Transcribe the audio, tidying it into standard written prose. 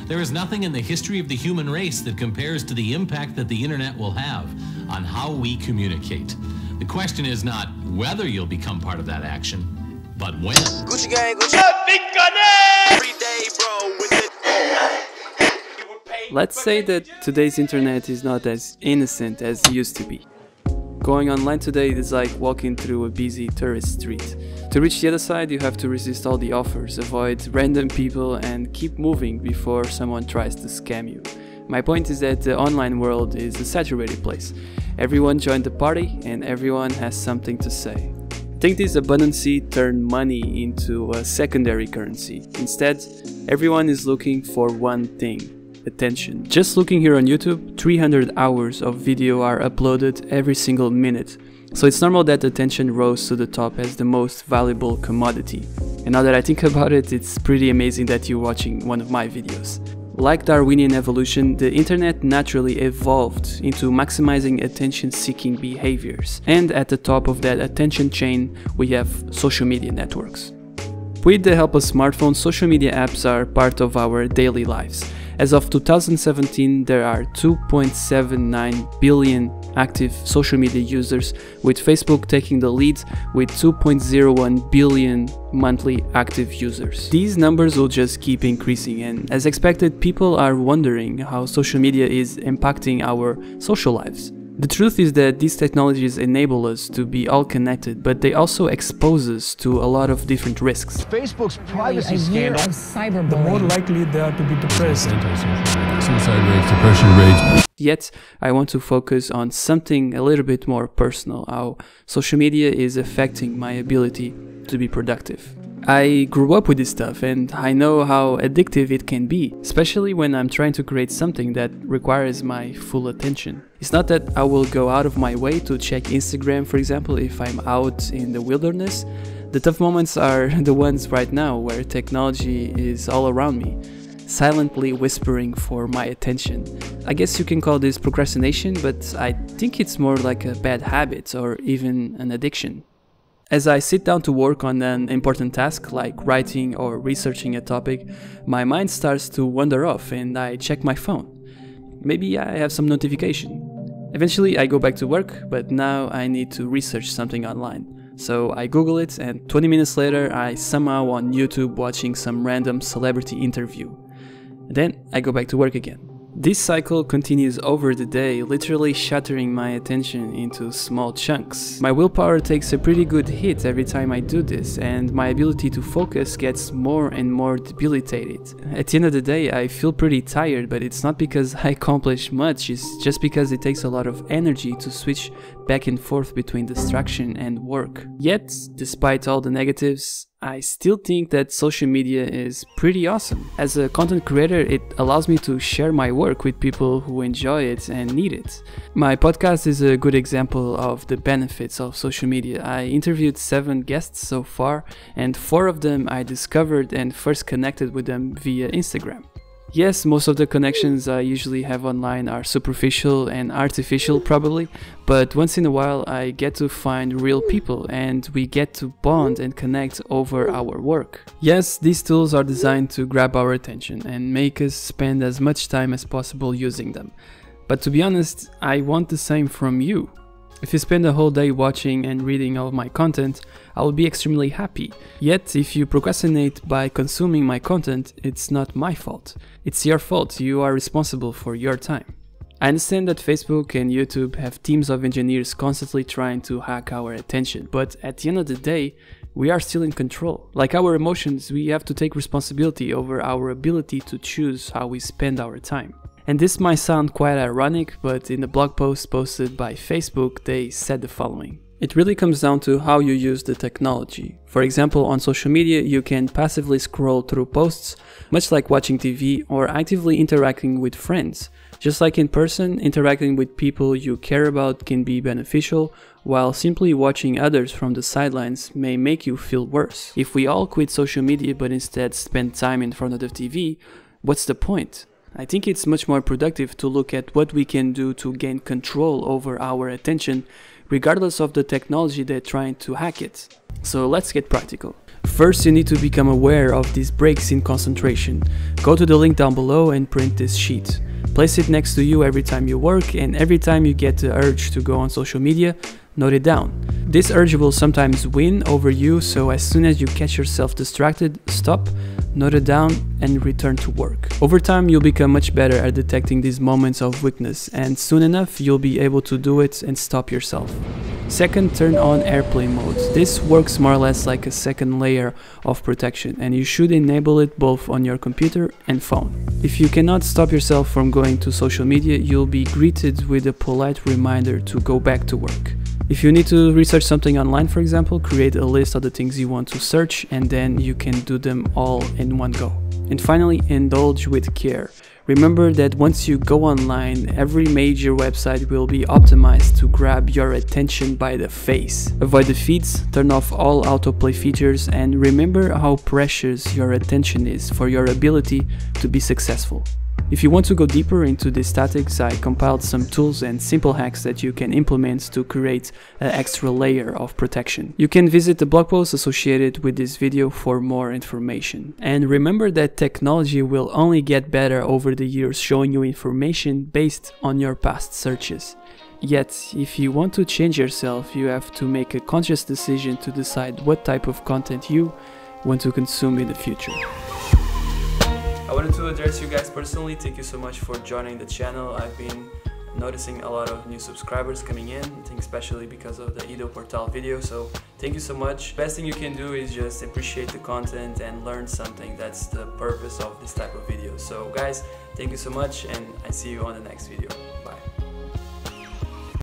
There is nothing in the history of the human race that compares to the impact that the internet will have on how we communicate. The question is not whether you'll become part of that action, but when. Gucci gang, Gucci. Every day, bro, with it. Let's say that today's internet is not as innocent as it used to be. Going online today is like walking through a busy tourist street. To reach the other side, you have to resist all the offers, avoid random people, and keep moving before someone tries to scam you. My point is that the online world is a saturated place. Everyone joined the party and everyone has something to say. I think this abundancy turned money into a secondary currency. Instead, everyone is looking for one thing: attention. Just looking here on YouTube, 300 hours of video are uploaded every single minute. So it's normal that attention rose to the top as the most valuable commodity. And now that I think about it, it's pretty amazing that you're watching one of my videos. Like Darwinian evolution, the internet naturally evolved into maximizing attention-seeking behaviors. And at the top of that attention chain, we have social media networks. With the help of smartphones, social media apps are part of our daily lives. As of 2017, there are 2.79 billion active social media users, with Facebook taking the lead with 2.01 billion monthly active users. These numbers will just keep increasing, and as expected, people are wondering how social media is impacting our social lives. The truth is that these technologies enable us to be all connected, but they also expose us to a lot of different risks. Facebook's privacy scandal, the more likely they are to be depressed. Suicide rates, depression rates. Yet, I want to focus on something a little bit more personal, how social media is affecting my ability to be productive. I grew up with this stuff and I know how addictive it can be, especially when I'm trying to create something that requires my full attention. It's not that I will go out of my way to check Instagram, for example, if I'm out in the wilderness. The tough moments are the ones right now where technology is all around me, silently whispering for my attention. I guess you can call this procrastination, but I think it's more like a bad habit or even an addiction. As I sit down to work on an important task like writing or researching a topic, my mind starts to wander off and I check my phone. Maybe I have some notification. Eventually I go back to work, but now I need to research something online. So I Google it and 20 minutes later I somehow on YouTube watching some random celebrity interview. Then I go back to work again. This cycle continues over the day, literally shattering my attention into small chunks. My willpower takes a pretty good hit every time I do this, and my ability to focus gets more and more debilitated. At the end of the day, I feel pretty tired, but it's not because I accomplish much, it's just because it takes a lot of energy to switch back and forth between distraction and work. Yet, despite all the negatives, I still think that social media is pretty awesome. As a content creator, it allows me to share my work with people who enjoy it and need it. My podcast is a good example of the benefits of social media. I interviewed 7 guests so far, and 4 of them I discovered and first connected with them via Instagram. Yes, most of the connections I usually have online are superficial and artificial probably, but once in a while I get to find real people and we get to bond and connect over our work. Yes, these tools are designed to grab our attention and make us spend as much time as possible using them. But to be honest, I want the same from you. If you spend a whole day watching and reading all of my content, I will be extremely happy. Yet, if you procrastinate by consuming my content, it's not my fault. It's your fault. You are responsible for your time. I understand that Facebook and YouTube have teams of engineers constantly trying to hack our attention, but at the end of the day, we are still in control. Like our emotions, we have to take responsibility over our ability to choose how we spend our time. And this might sound quite ironic, but in the blog post posted by Facebook, they said the following. It really comes down to how you use the technology. For example, on social media, you can passively scroll through posts, much like watching TV or actively interacting with friends. Just like in person, interacting with people you care about can be beneficial, while simply watching others from the sidelines may make you feel worse. If we all quit social media but instead spend time in front of the TV, what's the point? I think it's much more productive to look at what we can do to gain control over our attention, regardless of the technology that's trying to hack it. So let's get practical. First, you need to become aware of these breaks in concentration. Go to the link down below and print this sheet. Place it next to you every time you work, and every time you get the urge to go on social media, note it down. This urge will sometimes win over you, so as soon as you catch yourself distracted, stop, note it down, and return to work. Over time, you'll become much better at detecting these moments of weakness, and soon enough, you'll be able to do it and stop yourself. Second, turn on airplane mode. This works more or less like a second layer of protection, and you should enable it both on your computer and phone. If you cannot stop yourself from going to social media, you'll be greeted with a polite reminder to go back to work. If you need to research something online, for example, create a list of the things you want to search, and then you can do them all in one go. And finally, indulge with care. Remember that once you go online, every major website will be optimized to grab your attention by the face. Avoid the feeds, turn off all autoplay features, and remember how precious your attention is for your ability to be successful. If you want to go deeper into these tactics, I compiled some tools and simple hacks that you can implement to create an extra layer of protection. You can visit the blog post associated with this video for more information. And remember that technology will only get better over the years, showing you information based on your past searches. Yet, if you want to change yourself, you have to make a conscious decision to decide what type of content you want to consume in the future. I wanted to address you guys personally. Thank you so much for joining the channel. I've been noticing a lot of new subscribers coming in, I think especially because of the Ido Portal video, so thank you so much. Best thing you can do is just appreciate the content and learn something. That's the purpose of this type of video. So guys, thank you so much, and I see you on the next video. Bye.